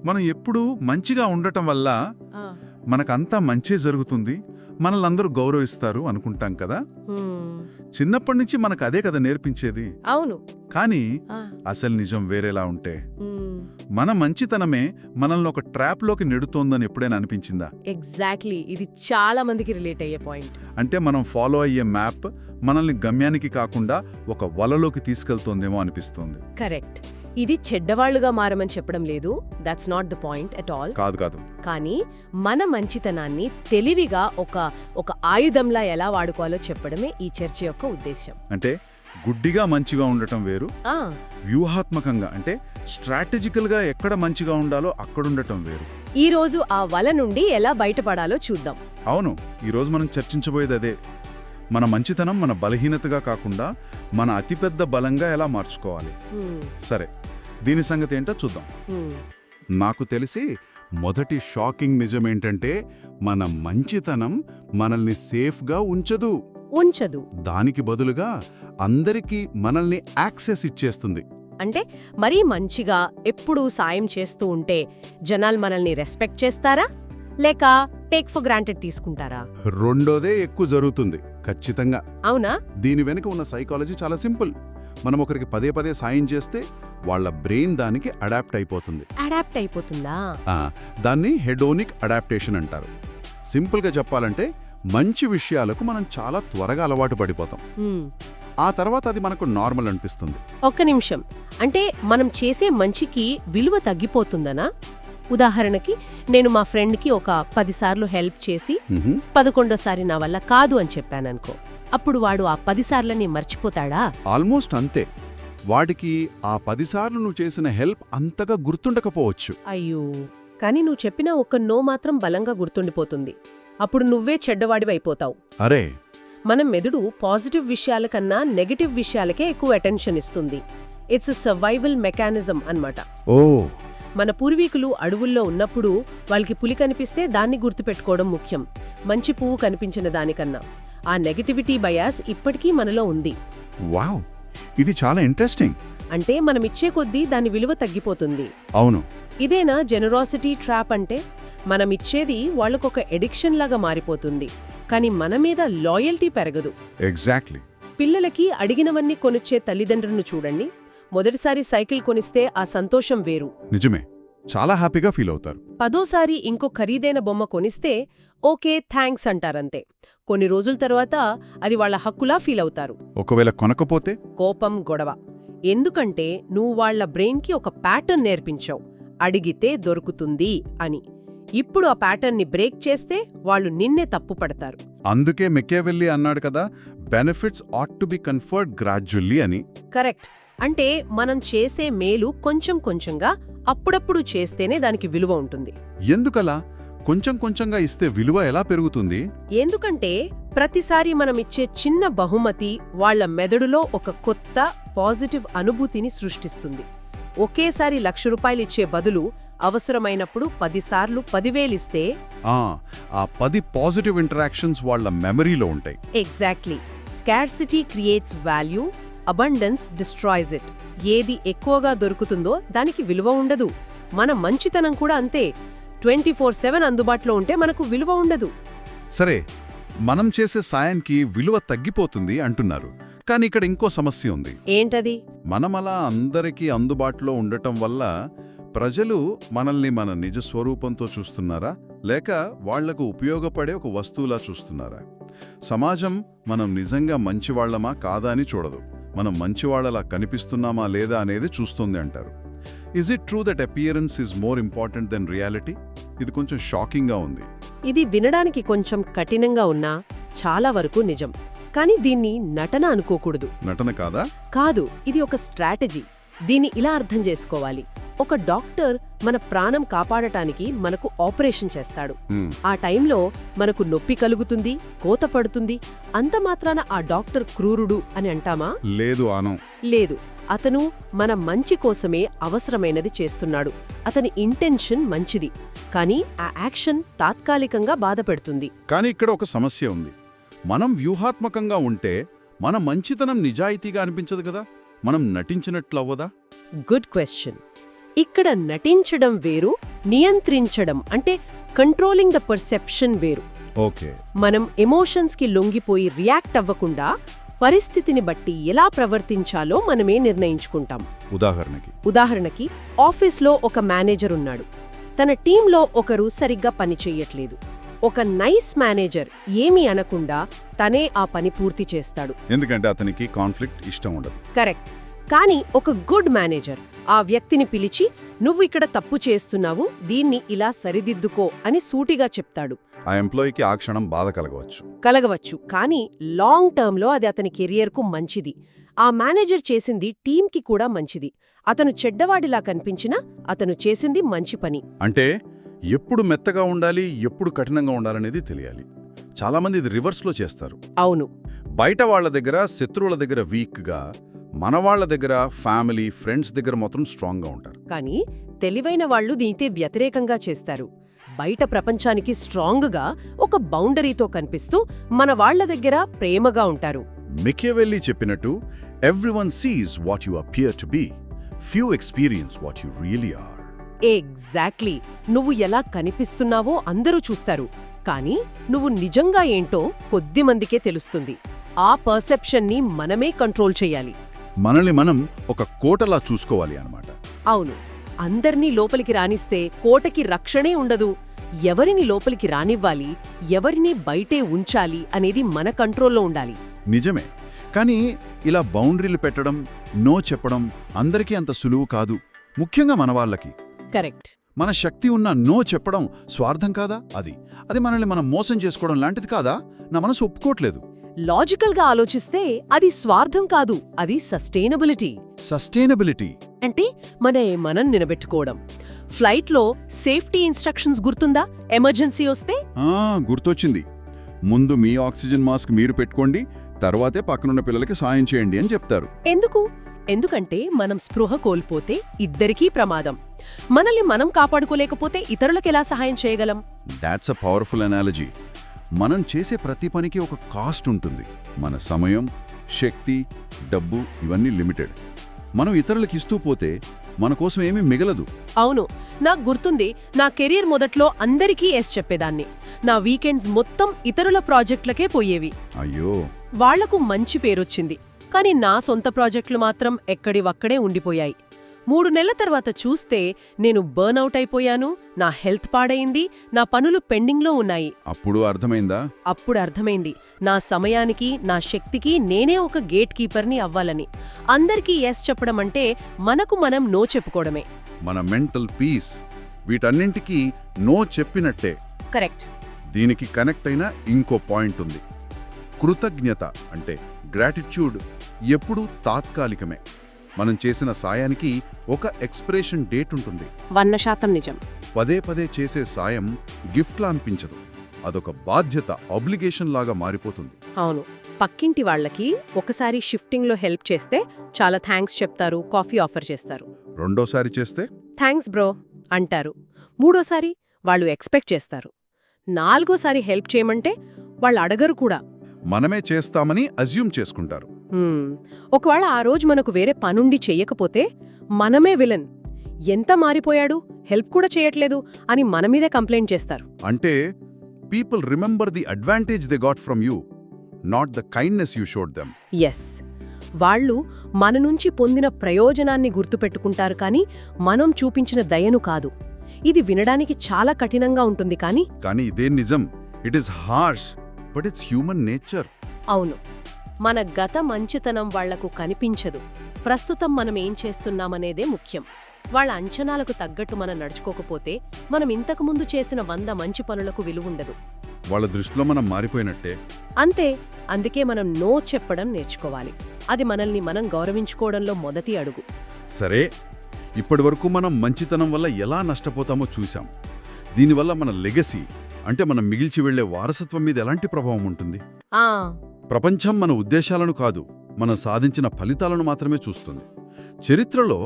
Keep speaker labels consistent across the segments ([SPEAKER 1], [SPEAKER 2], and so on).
[SPEAKER 1] మనం ఎప్పుడూ మంచిగా ఉండటం వల్ల
[SPEAKER 2] ఆ,
[SPEAKER 1] మనకంతా మంచే జరుగుతుంది, మనల్ని గౌరవిస్తారు అనుకుంటాం కదా.
[SPEAKER 2] హ్మ్,
[SPEAKER 1] చిన్నప్పటి నుంచి మనకు అదే కదా నేర్పించేది.
[SPEAKER 2] అవును.
[SPEAKER 1] కానీ
[SPEAKER 2] ఆ,
[SPEAKER 1] అసలు నిజం వేరేలా ఉంటే,
[SPEAKER 2] హ్మ్,
[SPEAKER 1] మన మంచితనమే మనల్ని ఒక ట్రాప్లోకి నెడుతోందని ఎప్పుడైనా అనిపించిందా?
[SPEAKER 2] ఎగ్జాక్ట్లీ. ఇది చాలా మందికి రిలేట్ అయ్యే పాయింట్.
[SPEAKER 1] అంటే మనం ఫాలో అయ్యే మ్యాప్ మనల్ని గమ్యానికి కాకుండా ఒక వలలోకి తీసుకెళ్తోందేమో అనిపిస్తోంది.
[SPEAKER 2] కరెక్ట్. ఇది చెడ్డవాళ్లుగా మారమని చెప్పడం లేదు, that's not the point at all.
[SPEAKER 1] కాదు కాదు.
[SPEAKER 2] కానీ మన మంచితనాన్ని తెలివిగా ఒక ఆయుధంలా ఎలా వాడుకోవాలో చెప్పడమే ఈ చర్చ యొక్క ఉద్దేశ్యం.
[SPEAKER 1] అంటే గుడ్డిగా మంచిగా ఉండటం వేరు,
[SPEAKER 2] ఆ,
[SPEAKER 1] వ్యూహాత్మకంగా అంటే స్ట్రాటజికల్గా ఎక్కడ మంచిగా ఉండాలో అక్కడుండటం వేరు.
[SPEAKER 2] ఈ రోజు ఆ వల నుండి ఎలా బయటపడాలో చూద్దాం.
[SPEAKER 1] అవును, ఈరోజు మనం చర్చించబోయేది అదే. మన మంచితనం మన బలహీనతగా కాకుండా మన అతిపెద్ద బలంగా ఎలా మార్చుకోవాలి.
[SPEAKER 2] హ్మ్,
[SPEAKER 1] సరే, దీని సంగతి ఏంటో చూద్దాం.
[SPEAKER 2] హ్మ్,
[SPEAKER 1] నాకు తెలిసి మొదటి షాకింగ్ నిజమేంటంటే మన మంచితనం మనల్ని సేఫ్గా ఉంచదు.
[SPEAKER 2] ఉంచదు.
[SPEAKER 1] దానికి బదులుగా అందరికీ మనల్ని యాక్సెస్ ఇచ్చేస్తుంది.
[SPEAKER 2] అంటే మరీ మంచిగా ఎప్పుడూ సాయం చేస్తూ ఉంటే జనాలు మనల్ని రెస్పెక్ట్ చేస్తారా, లేక టేక్ ఫర్ గ్రాంటెడ్ తీసుకుంటారా?
[SPEAKER 1] రెండోదే ఎక్కువ జరుగుతుంది ఖచ్చితంగా.
[SPEAKER 2] అవునా?
[SPEAKER 1] దీని వెనుక ఉన్న సైకాలజీ చాలా సింపుల్. మనం ఒకరికి పదే పదే సాయం చేస్తే వాళ్ళ బ్రెయిన్ దానికి అడాప్ట్ అయిపోతుంది.
[SPEAKER 2] అడాప్ట్ అయిపోతుందా?
[SPEAKER 1] దాన్ని హెడోనిక్ అడాప్టేషన్ అంటారు. సింపుల్గా చెప్పాలంటే మంచి విషయాలకు మనం చాలా త్వరగా అలవాటు పడిపోతాం.
[SPEAKER 2] హ్మ్,
[SPEAKER 1] ఆ తర్వాత అది మనకు నార్మల్ అనిపిస్తుంది.
[SPEAKER 2] ఒక్క నిమిషం. అంటే మనం చేసే మంచికి విలువ తగ్గిపోతుందనా? ఉదాహరణకి నేను మా ఫ్రెండ్కి ఒక 10 సార్లు హెల్ప్ చేసి 11వ నా వల్ల కాదు అని చెప్పాననుకో, అప్పుడు వాడు ఆ 10 సార్లని మర్చిపోతాడా?
[SPEAKER 1] ఆల్మోస్ట్ అంతే. వాడికి ఆ 10 సార్లు నువ్వు చేసిన హెల్ప్ అంతగా గుర్తుండకపోవచ్చు.
[SPEAKER 2] అయ్యో, కానీ నువ్వు చెప్పిన ఒక్క నో మాత్రం బలంగా గుర్తుండిపోతుంది. అప్పుడు నువ్వే చెడ్డవాడివైపోతావు.
[SPEAKER 1] అరే,
[SPEAKER 2] మన మెదడు పాజిటివ్ విషయాల కన్నా నెగటివ్ విషయాలకే ఎక్కువ అటెన్షన్ ఇస్తుంది. ఇట్స్ సర్వైవల్ మెకానిజం అన్నమాట.
[SPEAKER 1] ఓ,
[SPEAKER 2] మన పూర్వీకులు అడవుల్లో ఉన్నప్పుడు వాళ్ళకి పులి కనిపిస్తే దాన్ని గుర్తుపెట్టుకోవడం ముఖ్యం, మంచి పువ్వు కనిపించిన దానికన్నా. ఆ నెగటివిటీ బయాస్ ఇప్పటికీ మనలో ఉంది.
[SPEAKER 1] వావ్, ఇది చాలా ఇంట్రెస్టింగ్.
[SPEAKER 2] అంటే మనమిచ్చే కొద్దీ దాని విలువ తగ్గిపోతుంది.
[SPEAKER 1] అవును.
[SPEAKER 2] ఇదేనా జెనరాసిటీ ట్రాప్ అంటే? మనమిచ్చేది వాళ్లకొక ఎడిక్షన్ లాగా మారిపోతుంది, కానీ మన మీద లాయల్టీ పెరగదు.
[SPEAKER 1] ఎగ్జాక్ట్లీ.
[SPEAKER 2] పిల్లలకి అడిగినవన్నీ కొనిచ్చే తల్లిదండ్రులను చూడండి. మొదటిసారి సైకిల్ కొనిస్తే ఆ సంతోషం వేరు.
[SPEAKER 1] నిజమే, చాలా హ్యాపీగా ఫీల్ అవుతారు.
[SPEAKER 2] 10వ సారి ఇంకో ఖరీదైన బొమ్మ కొనిస్తే ఓకే థ్యాంక్స్ అంటారంతే. కొన్ని రోజుల తర్వాత అది వాళ్ళ హక్కులా ఫీల్ అవుతారు.
[SPEAKER 1] ఒకవేళ కొనకపోతే
[SPEAKER 2] కోపం, గొడవ. ఎందుకంటే నువ్వు వాళ్ళ బ్రెయిన్కి ఒక ప్యాటర్న్ నేర్పించావు, అడిగితే దొరుకుతుంది అని. ఇప్పుడు ఆ ప్యాటర్న్ని బ్రేక్ చేస్తే వాళ్ళు నిన్నే తప్పు పడతారు.
[SPEAKER 1] అందుకే మెకియావెల్లీ అన్నాడు కదా, benefits ought to be conferred gradually అని.
[SPEAKER 2] కరెక్ట్. అంటే మనం చేసే మేలు కొంచెం కొంచెంగా అప్పుడప్పుడు చేస్తేనే దానికి విలువ ఉంటుంది.
[SPEAKER 1] ఎందుకలా? కొంచెం కొంచెంగా ఇస్తే విలువ ఎలా పెరుగుతుంది?
[SPEAKER 2] ఎందుకంటే ప్రతిసారి మనమిచ్చే చిన్న బహుమతి వాళ్ళ మెదడులో ఒక కొత్త పాజిటివ్ అనుభూతిని సృష్టిస్తుంది. ఒకేసారి ₹1,00,000 ఇచ్చే బదులు అవసరమైనప్పుడు 10 సార్లు 10,000 ఇస్తే
[SPEAKER 1] ఆ 10 పాజిటివ్ ఇంటరాక్షన్స్ వాళ్ళ మెమరీలో ఉంటాయి.
[SPEAKER 2] Exactly. Scarcity creates value, abundance destroys it. ఏది ఎక్కువగా దొరుకుతుందో దానికి విలువ ఉండదు. మన మంచితనం కూడా అంతే. 24/7 అందుబాటులో ఉంటే మనకు విలువ ఉండదు.
[SPEAKER 1] సరే, మనం చేసే సాయానికి విలువ తగ్గిపోతుంది అంటున్నారు. కానీ ఇక్కడ ఇంకో సమస్య ఉంది.
[SPEAKER 2] ఏంటది?
[SPEAKER 1] మనమలా అందరికీ అందుబాటులో ఉండటం వల్ల ప్రజలు మనల్ని మన నిజ స్వరూపంతో చూస్తున్నారా, లేక వాళ్లకు ఉపయోగపడే ఒక వస్తువులా చూస్తున్నారా? సమాజం మనం నిజంగా మంచివాళ్లమా కాదా అని చూడదు, మనం మంచివాళ్లలా కనిపిస్తున్నామా లేదా అనేది చూస్తుంది అంటారు. Is it true that appearance is more important than reality? ఇది కొంచెం షాకింగ్గా ఉంది.
[SPEAKER 2] ఇది వినడానికి కొంచెం కఠినంగా ఉన్నా చాలా వరకు నిజం. కానీ దీన్ని నటన అనుకోకూడదు.
[SPEAKER 1] నటన కాదా?
[SPEAKER 2] కాదు, ఇది ఒక స్ట్రాటజీ. దీన్ని ఇలా అర్థం చేసుకోవాలి. ఒక డాక్టర్ మన ప్రాణం కాపాడటానికి మనకు ఆపరేషన్ చేస్తాడు. ఆ టైంలో మనకు నొప్పి కలుగుతుంది, కోత పడుతుంది. అంత మాత్రాన ఆ డాక్టర్ క్రూరుడు అని అంటామా?
[SPEAKER 1] లేదు ఆనం.
[SPEAKER 2] లేదు. అతను మన మంచి కోసమే అవసరమైనది చేస్తున్నాడు. అతని ఇంటెన్షన్ మంచిది, కానీ ఆ యాక్షన్ తాత్కాలికంగా బాధపెడుతుంది.
[SPEAKER 1] కానీ ఇక్కడ ఒక సమస్య ఉంది. మనం వ్యూహాత్మకంగా ఉంటే మన మంచితనం నిజాయితీగా అనిపించదు కదా, మనం నటించినట్లవ్వదా?
[SPEAKER 2] Good question. ఇక్కడ నటించడం వేరు, నియంత్రించడం అంటే కంట్రోలింగ్ ద పర్సెప్షన్ వేరు.
[SPEAKER 1] ఓకే.
[SPEAKER 2] మనం ఎమోషన్స్కి లొంగిపోయి రియాక్ట్ అవ్వకుండా పరిస్థితిని బట్టి ఎలా ప్రవర్తించాలో మనమే నిర్ణయించుకుంటాం. ఉదాహరణకి ఆఫీస్లో ఒక మేనేజర్ ఉన్నాడు. తన టీంలో ఒకరు సరిగ్గా పని చెయ్యట్లేదు. ఒక నైస్ మేనేజర్ ఏమీ అనకుండా తనే ఆ పని పూర్తి చేస్తాడు,
[SPEAKER 1] ఎందుకంటే అతనికి కాన్ఫ్లిక్ట్ ఇష్టం ఉండదు.
[SPEAKER 2] కరెక్ట్. కానీ ఒక గుడ్ మేనేజర్ ఆ వ్యక్తిని పిలిచి, నువ్వు ఇక్కడ తప్పు చేస్తున్నావు, దీన్ని ఇలా సరిదిద్దుకో అని సూటిగా చెప్తాడు.
[SPEAKER 1] ఆ ఎంప్లాయీకి ఆ క్షణం బాధ
[SPEAKER 2] కలగవచ్చు, కానీ లాంగ్ టర్మ్లో అది అతని కెరియర్కు మంచిది. ఆ మేనేజర్ చేసింది టీంకి కూడా మంచిది. అతను చెడ్డవాడిలా కనిపించినా అతను చేసింది మంచి పని.
[SPEAKER 1] అంటే ఎప్పుడు మెత్తగా ఉండాలి, ఎప్పుడు కఠినంగా ఉండాలనేది తెలియాలి. చాలామంది ఇది రివర్స్లో చేస్తారు.
[SPEAKER 2] అవును.
[SPEAKER 1] బయట వాళ్ల దగ్గర, శత్రువుల దగ్గర వీక్గా, మన వాళ్ల దగ్గర, ఫ్యామిలీ, ఫ్రెండ్స్ దగ్గర మాత్రం స్ట్రాంగ్గా ఉంటారు.
[SPEAKER 2] కానీ తెలివైన వాళ్లు దీనితే వ్యతిరేకంగా చేస్తారు. బయట ప్రపంచానికి స్ట్రాంగ్గా ఒక బౌండరీతో కనిపిస్తూ మన వాళ్ల దగ్గర ప్రేమగా ఉంటారు.
[SPEAKER 1] మికియవెల్లీ చెప్పినట్టు, everyone sees what you appear to be, few experience what you really are.
[SPEAKER 2] Exactly. నువ్వు ఎలా కనిపిస్తున్నావో అందరూ చూస్తారు, కానీ నువ్వు నిజంగా ఏంటో కొద్దిమందికే తెలుస్తుంది. ఆ పర్సెప్షన్ని మనమే కంట్రోల్ చెయ్యాలి.
[SPEAKER 1] మనల్ని మనం ఒక కోటలా చూసుకోవాలి అన్నమాట.
[SPEAKER 2] అవును. అందర్నీ లోపలికి రానిస్తే కోటకి రక్షణే ఉండదు. ఎవరిని లోపలికి రానివ్వాలి, ఎవరిని బయటే ఉంచాలి అనేది మన కంట్రోల్లో ఉండాలి.
[SPEAKER 1] నిజమే. కానీ ఇలా బౌండరీలు పెట్టడం, నో చెప్పడం అందరికీ అంత సులువు కాదు, ముఖ్యంగా మన వాళ్ళకి.
[SPEAKER 2] కరెక్ట్.
[SPEAKER 1] మన శక్తి ఉన్న నో చెప్పడం స్వార్థం కాదా? అది మనల్ని మనం మోసం చేసుకోవడం లాంటిది కాదా? నా మనసు ఒప్పుకోవట్లేదు.
[SPEAKER 2] లాజికల్గా ఆలోచిస్తే అది స్వార్థం కాదు, అది సస్టైనబిలిటీ అంటే మనం నిలబెట్టుకోవడం. ఫ్లైట్లో సేఫ్టీ ఇన్స్ట్రక్షన్స్ గుర్తుందా? ఎమర్జెన్సీ వస్తే
[SPEAKER 1] గుర్తొచ్చింది. ముందు మీ ఆక్సిజన్ మాస్క్ మీరు పెట్టుకోండి, తర్వాతే పక్కనున్న పిల్లలకి సాయం చేయండి అని చెప్తారు.
[SPEAKER 2] ఎందుకంటే మనం స్పృహ కోల్పోతే ఇద్దరికీ ప్రమాదం. మనల్ని మనం కాపాడుకోలేకపోతే ఇతరులకెలా సహాయం చేయగలం?
[SPEAKER 1] That's a powerful analogy. మనం చేసే ప్రతి పనికి ఒక కాస్ట్ ఉంటుంది. మన సమయం, శక్తి, డబ్బు ఇవన్నీ లిమిటెడ్. మనం ఇతరులకు ఇస్తూ పోతే మన కోసం ఏమీ మిగలదు.
[SPEAKER 2] అవును. నాకు గుర్తుంది, నా కెరీర్ మొదట్లో అందరికీ ఎస్ చెప్పేదాన్ని. నా వీకెండ్స్ మొత్తం ఇతరుల ప్రాజెక్టులకే పోయేవి.
[SPEAKER 1] అయ్యో.
[SPEAKER 2] వాళ్లకు మంచి పేరొచ్చింది, కానీ నా సొంత ప్రాజెక్టులు మాత్రం ఎక్కడివక్కడే ఉండిపోయాయి. 3 నెలల తర్వాత చూస్తే నేను బర్న్అవుట్ అయిపోయాను, నా హెల్త్ పాడైంది, నా పనులు పెండింగ్లో ఉన్నాయి.
[SPEAKER 1] అప్పుడు
[SPEAKER 2] అర్థమైంది నా సమయానికి, నా శక్తికి నేనే ఒక గేట్ కీపర్ని అవ్వాలని. అందరికీ ఎస్ చెప్పడం అంటే మనకు మనం నో చెప్పుకోవడమే.
[SPEAKER 1] మన మెంటల్ పీస్ వీటన్నింటికీ నో చెప్పినట్టే.
[SPEAKER 2] కరెక్ట్.
[SPEAKER 1] దీనికి కనెక్ట్ అయిన ఇంకో పాయింట్ ఉంది. కృతజ్ఞత అంటే గ్రాటిట్యూడ్ ఎప్పుడూ తాత్కాలికమే. మనం చేసిన సాయానికి ఒక ఎక్స్పిరేషన్ డేట్ ఉంటుంది.
[SPEAKER 2] 100% నిజం.
[SPEAKER 1] పదే చేసే సాయం గిఫ్ట్లా అనిపించదు, అదొక బాధ్యత, ఆబ్లిగేషన్ లాగా మారిపోతుంది.
[SPEAKER 2] అవును. పక్కింటి వాళ్లకి ఒకసారి షిఫ్టింగ్లో హెల్ప్ చేస్తే చాలా థ్యాంక్స్ చెప్తారు, కాఫీ ఆఫర్ చేస్తారు.
[SPEAKER 1] రెండోసారి చేస్తే
[SPEAKER 2] థ్యాంక్స్ బ్రో అంటారు. మూడోసారి వాళ్ళు ఎక్స్పెక్ట్ చేస్తారు. 4గోసారి హెల్ప్ చేయమంటే వాళ్ళు అడగరు కూడా.
[SPEAKER 1] మనమే చేస్తామని అజ్యూమ్ చేసుకుంటారు.
[SPEAKER 2] ఒకవేళ ఆ రోజు మనకు వేరే పనుండి చెయ్యకపోతే మనమే విలన్. ఎంత మారిపోయాడు, హెల్ప్ కూడా చేయట్లేదు అని మనమీదే కంప్లైంట్ చేస్తారు.
[SPEAKER 1] అంటే people remember the advantage they got from you, not the kindness you showed them.
[SPEAKER 2] Yes. వాళ్ళు మన నుంచి పొందిన ప్రయోజనాన్ని గుర్తుపెట్టుకుంటారు, కానీ మనం చూపించిన దయను కాదు. ఇది వినడానికి చాలా కఠినంగా ఉంటుంది, కానీ
[SPEAKER 1] ఇదే నిజం. It is harsh, but it's human nature.
[SPEAKER 2] అవును. మన గత మంచితనం వాళ్లకు కనిపించదు. ప్రస్తుతం మనం ఏం చేస్తున్నామనేదే ముఖ్యం. వాళ్ళ అంచనాలకు తగ్గట్టు మనం నడుచుకోకపోతే మనం ఇంతకుముందు చేసిన 100 మంచి పనులకు విలువుండదు.
[SPEAKER 1] వాళ్ళ దృష్టిలో మనం మారిపోయినట్టే.
[SPEAKER 2] అంతే. అందుకే మనం నో చెప్పడం నేర్చుకోవాలి. అది మనల్ని మనం గౌరవించుకోవడంలో మొదటి అడుగు.
[SPEAKER 1] సరే, ఇప్పటివరకు మనం మంచితనం వల్ల ఎలా నష్టపోతామో చూశాం. దీనివల్ల మన లెగసీ అంటే మనం మిగిల్చి వెళ్లే వారసత్వం మీద ఎలాంటి ప్రభావం ఉంటుంది? ప్రపంచం మన ఉద్దేశాలను కాదు, మనం సాధించిన ఫలితాలను మాత్రమే చూస్తుంది. చరిత్రలో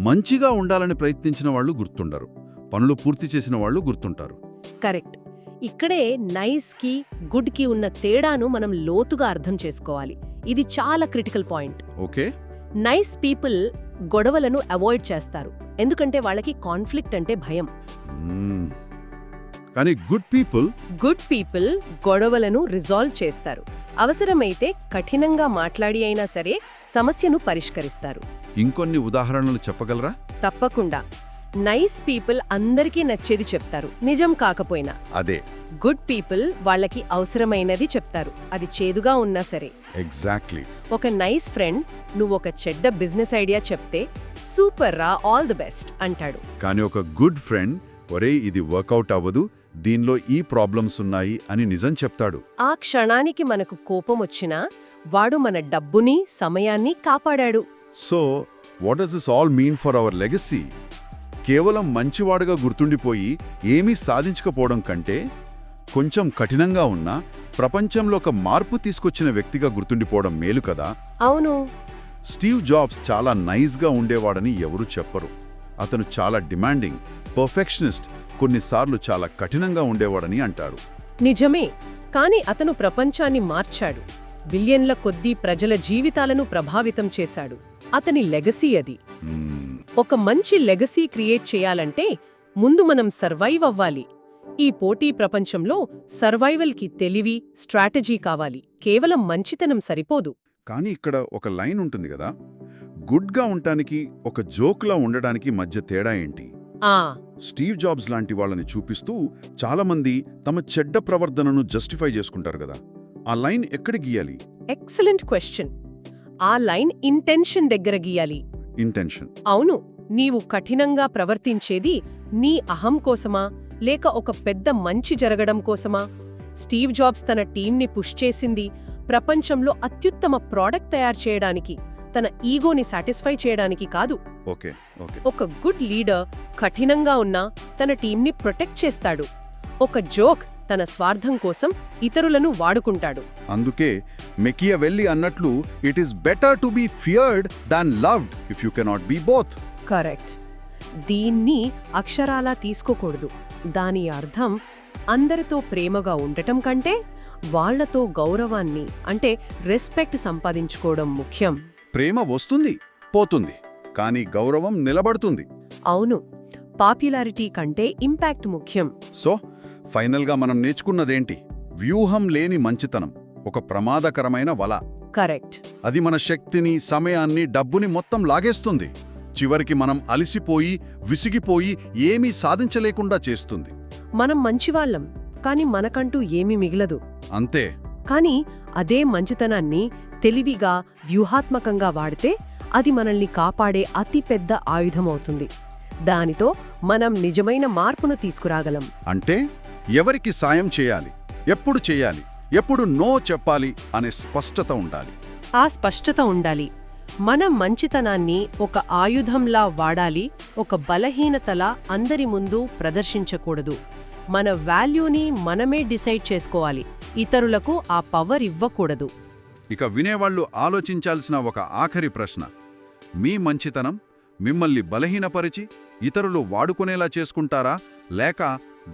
[SPEAKER 1] మంచిగా ఉండాలని ప్రయత్నించిన వాళ్ళు గుర్తుండరు, పనులు పూర్తి చేసిన వాళ్ళు గుర్తుంటారు.
[SPEAKER 2] కరెక్ట్. ఇక్కడే నైస్కి, గుడ్కి ఉన్న తేడాను మనం లోతుగా అర్థం చేసుకోవాలి. ఇది చాలా critical point.
[SPEAKER 1] Okay.
[SPEAKER 2] Nice people గొడవలను అవాయిడ్ చేస్తారు, ఎందుకంటే వాళ్ళకి కాన్ఫ్లిక్ట్ అంటే భయం.
[SPEAKER 1] మ్మ్. కానీ గుడ్ పీపుల్
[SPEAKER 2] గొడవలను రిజాల్వ్ చేస్తారు. అవసరమైతే కఠినంగా మాట్లాడి అయినా సరే సమస్యను పరిష్కరిస్తారు.
[SPEAKER 1] ఇంకొన్ని ఉదాహరణలు చెప్పగలరా?
[SPEAKER 2] తప్పకుండా. నైస్ పీపుల్ అందరికీ నచ్చేది చెప్తారు, నిజం కాకపోయినా.
[SPEAKER 1] అదే.
[SPEAKER 2] గుడ్ పీపుల్ వాళ్ళకి అవసరమైనది చెప్తారు, అది చేదుగా ఉన్నా సరే.
[SPEAKER 1] ఎగ్జాక్ట్లీ.
[SPEAKER 2] ఒక నైస్ ఫ్రెండ్ నువ్వొక చెడ్డ బిజినెస్ ఐడియా చెప్తే సూపర్ రా, ఆల్ ది బెస్ట్ అంటాడు.
[SPEAKER 1] కానీ ఒక గుడ్ ఫ్రెండ్, ఒరే ఇది వర్కౌట్ అవ్వదు, దీనిలో ఈ ప్రాబ్లమ్స్ ఉన్నాయి అని నిజం చెప్తాడు.
[SPEAKER 2] ఆ క్షణానికి మనకు కోపం వచ్చినా వాడు మన డబ్బుని, సమయాన్ని కాపాడాడు.
[SPEAKER 1] So what does this all mean for hour legacy? కేవలం మంచివాడుగా గుర్తుండిపోయి ఏమీ సాధించకపోవడం కంటే కొంచెం కఠినంగా ఉన్నా ప్రపంచంలో ఒక మార్పు తీసుకొచ్చిన వ్యక్తిగా గుర్తుండిపోవడం మేలు కదా.
[SPEAKER 2] అవును.
[SPEAKER 1] స్టీవ్ జాబ్స్ చాలా నైస్గా ఉండేవాడని ఎవరూ చెప్పరు. అతను చాలా డిమాండింగ్, పర్ఫెక్షనిస్ట్, కొన్నిసార్లు చాలా కఠినంగా ఉండేవాడని అంటారు.
[SPEAKER 2] నిజమే. కాని అతను ప్రపంచాన్ని మార్చాడు, బిలియన్ల కొద్దీ ప్రజల జీవితాలను ప్రభావితం చేశాడు. అతని లెగసీ అది. ఒక మంచి లెగసీ క్రియేట్ చేయాలంటే ముందు మనం సర్వైవ్ అవ్వాలి. ఈ పోటీ ప్రపంచంలో సర్వైవల్కి తెలివి, స్ట్రాటజీ కావాలి, కేవలం మంచితనం సరిపోదు.
[SPEAKER 1] కానీ ఇక్కడ ఒక లైన్ ఉంటుంది కదా, గుడ్గా ఉండటానికి ఒక జోక్లా ఉండడానికి మధ్య తేడా ఏంటి? స్టీవ్ జాబ్స్ లాంటి వాళ్ళని చూపిస్తూ చాలామంది తమ చెడ్డ ప్రవర్తనను జస్టిఫై చేసుకుంటారు కదా, ఆ లైన్ ఎక్కడ గీయాలి?
[SPEAKER 2] Excellent question. ఆ లైన్ ఇంటెన్షన్ దగ్గర గీయాలి.
[SPEAKER 1] ఇంటెన్షన్.
[SPEAKER 2] అవును. నీవు కఠినంగా ప్రవర్తించేది నీ అహం కోసమా, లేక ఒక పెద్ద మంచి జరగడం కోసమా? స్టీవ్ జాబ్స్ తన టీంని పుష్ చేసింది ప్రపంచంలో అత్యుత్తమ ప్రోడక్ట్ తయారు చేయడానికి, తన ఈగోని సాటిస్ఫై చేయడానికి కాదు.
[SPEAKER 1] ఓకే.
[SPEAKER 2] ఒక గుడ్ లీడర్ కఠినంగా ఉన్నా తన టీంని ప్రొటెక్ట్ చేస్తాడు. ఒక జోక్ తన స్వార్థం కోసం ఇతరులను వాడుకుంటాడు.
[SPEAKER 1] అందుకే మెకియవెల్లి అన్నట్లు, it is better to be feared than loved if you cannot be both.
[SPEAKER 2] Correct. దీన్ని అక్షరాలా తీసుకోకూడదు. దాని అర్థం అందరితో ప్రేమగా ఉండటం కంటే వాళ్లతో గౌరవాన్ని, అంటే రెస్పెక్ట్ సంపాదించుకోవడం ముఖ్యం.
[SPEAKER 1] ప్రేమ వస్తుంది, పోతుంది, కానీ గౌరవం నిలబడుతుంది.
[SPEAKER 2] అవును. పాపులారిటీ కంటే ఇంపాక్ట్ ముఖ్యం.
[SPEAKER 1] సో ఫైనల్గా మనం నేర్చుకున్నదేంటి? వ్యూహం లేని మంచితనం ఒక ప్రమాదకరమైన వల.
[SPEAKER 2] కరెక్ట్.
[SPEAKER 1] అది మన శక్తిని, సమయాన్ని, డబ్బుని మొత్తం లాగేస్తుంది. చివరికి మనం అలిసిపోయి, విసిగిపోయి ఏమీ సాధించలేకుండా చేస్తుంది.
[SPEAKER 2] మనం మంచివాళ్లం, కాని మనకంటూ ఏమీ మిగలదు.
[SPEAKER 1] అంతే.
[SPEAKER 2] కాని అదే మంచితనాన్ని తెలివిగా, వ్యూహాత్మకంగా వాడితే అది మనల్ని కాపాడే అతిపెద్ద ఆయుధమవుతుంది. దానితో మనం నిజమైన మార్పును తీసుకురాగలం.
[SPEAKER 1] అంటే ఎవరికి సాయం చేయాలి, ఎప్పుడు చేయాలి, ఎప్పుడు నో చెప్పాలి అనే స్పష్టత ఉండాలి.
[SPEAKER 2] ఆ స్పష్టత ఉండాలి. మనం మంచితనాన్ని ఒక ఆయుధంలా వాడాలి, ఒక బలహీనతలా అందరి ముందు ప్రదర్శించకూడదు. మన వాల్యూని మనమే డిసైడ్ చేసుకోవాలి, ఇతరులకు ఆ పవర్ ఇవ్వకూడదు.
[SPEAKER 1] ఇక వినేవాళ్లు ఆలోచించాల్సిన ఒక ఆఖరి ప్రశ్న: మీ మంచితనం మిమ్మల్ని బలహీనపరిచి ఇతరులు వాడుకునేలా చేసుకుంటారా, లేక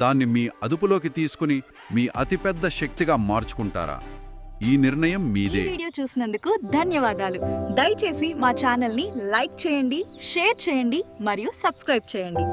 [SPEAKER 1] దాన్ని మీ అదుపులోకి తీసుకుని మీ అతిపెద్ద శక్తిగా మార్చుకుంటారా? ఈ నిర్ణయం మీదే.
[SPEAKER 3] ఈ వీడియో చూసినందుకు ధన్యవాదాలు. దయచేసి మా ఛానల్ని లైక్ చేయండి, షేర్ చేయండి మరియు సబ్స్క్రైబ్ చేయండి.